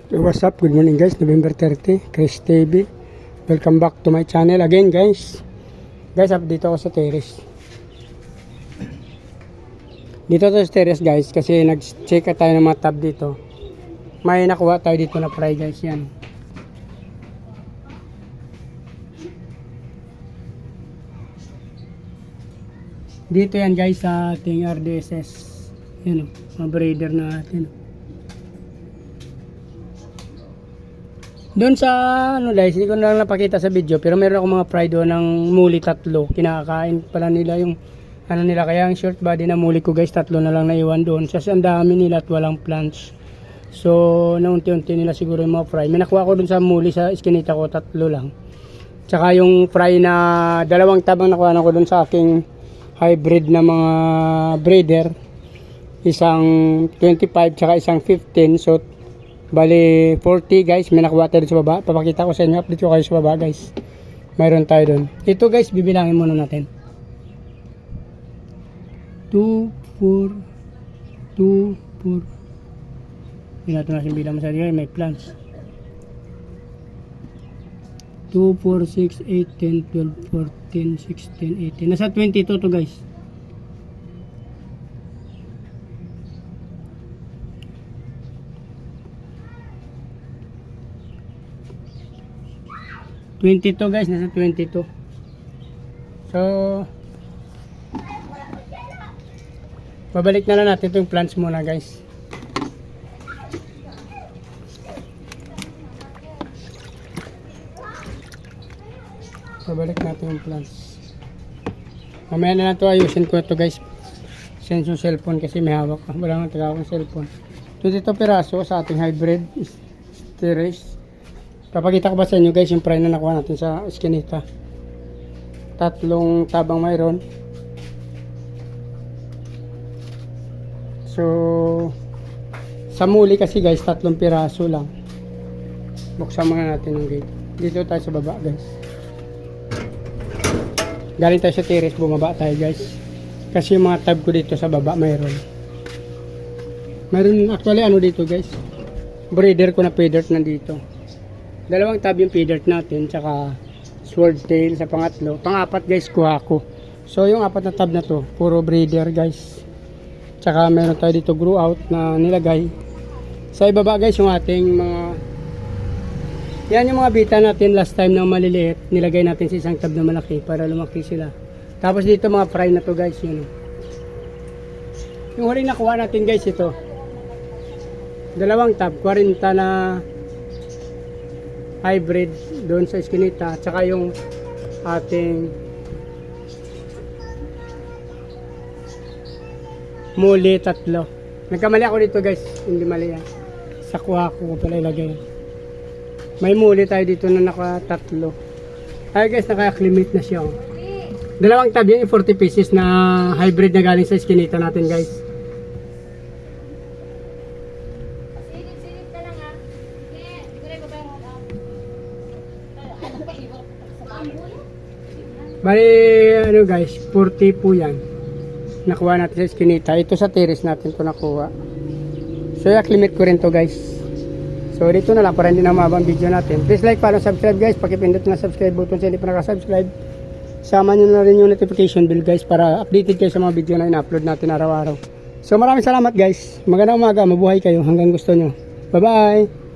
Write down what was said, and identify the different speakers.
Speaker 1: So what's up? Good morning guys, November 30, Chris TV. Welcome back to my channel again guys. Guys, update ako sa terrace. Dito to sa terrace guys, kasi nag-check tayo ng mga tab dito. May nakuha tayo dito na fry guys, yan. Dito yan guys sa ating RDSS. Yan o, mga breeder natin. Doon sa ano guys, hindi ko na lang napakita sa video, pero meron akong mga fry doon ng muli tatlo. Kinakain pala nila yung ano nila, kaya ang short body na muli ko guys, tatlo na lang naiwan doon. Kasi ang dami nila at walang plants. So naunti-unti nila siguro yung mga fry. May nakuha ko doon sa muli sa iskinita ko, tatlo lang. Tsaka yung fry na dalawang tabang nakuha ko doon sa aking hybrid na mga breeder. Isang 25 tsaka isang 15. So bali 40 guys, may nakuha tayo sa baba. Papakita ko sa inyo, update ko kayo sa baba guys. Mayroon tayo doon. Ito guys, bibilangin muna natin. 2, 4, 2, 4. Hindi natin natin bilang masali. May plants. 2, 4, 6, 8, 10, 12, 14, 16, 18. Nasa 22 to guys. Guys, nasa 22. So babalik na lang natin itong plants muna guys. Babalik natin yung plants. Mamaya na lang ito, ayusin ko ito guys. Sense yung cellphone kasi may hawak. Wala nga taga akong cellphone. 22 piraso sa ating hybrid terrace. Papakita ko ba sa inyo guys yung fry na nakuha natin sa iskinita. Tatlong tabang mayroon. So sa muli kasi guys, tatlong piraso lang. Buksan muna natin yung gate. Dito tayo sa baba guys. Galing tayo sa terrace, bumaba tayo guys. Kasi yung mga tab ko dito sa baba mayroon. Mayroon actually ano dito guys. Breeder ko na pay dirt nandito. Dalawang tab yung pay dirt natin, tsaka swordtail sa pangatlo. Pang-apat guys, kuha ko. So yung apat na tab na to, puro breeder guys. Tsaka meron tayo dito grow out na nilagay. Sa ibaba guys, yung ating mga... Yan yung mga bita natin last time na maliliit. Nilagay natin sa isang tab na malaki para lumaki sila. Tapos dito mga fry na to guys, yun. Yung huling nakuha natin guys, ito. Dalawang tab, 40 na hybrid doon sa iskinita, at saka yung ating muli tatlo. Nagkamali ako dito guys, hindi mali yan. Sa kuha ko pala ilagay. May muli tayo dito na nakatatlo. Ay guys, naka-acclimate na siya. Dalawang tab yung 40 pieces na hybrid na galing sa iskinita natin guys. Bali, ano guys, 40 po yan. Nakuha natin sa iskinita. Ito sa terrace natin ito nakuha. So, i-acclimate ko rin to guys. So, dito na lang para hindi na mabang video natin. Please like, follow, subscribe guys. Pakipindot na subscribe button sa hindi pa nakasubscribe. Sama nyo na rin yung notification bell guys para updated kayo sa mga video na in-upload natin araw-araw. So, maraming salamat guys. Magandang umaga, mabuhay kayo hanggang gusto nyo. Bye-bye!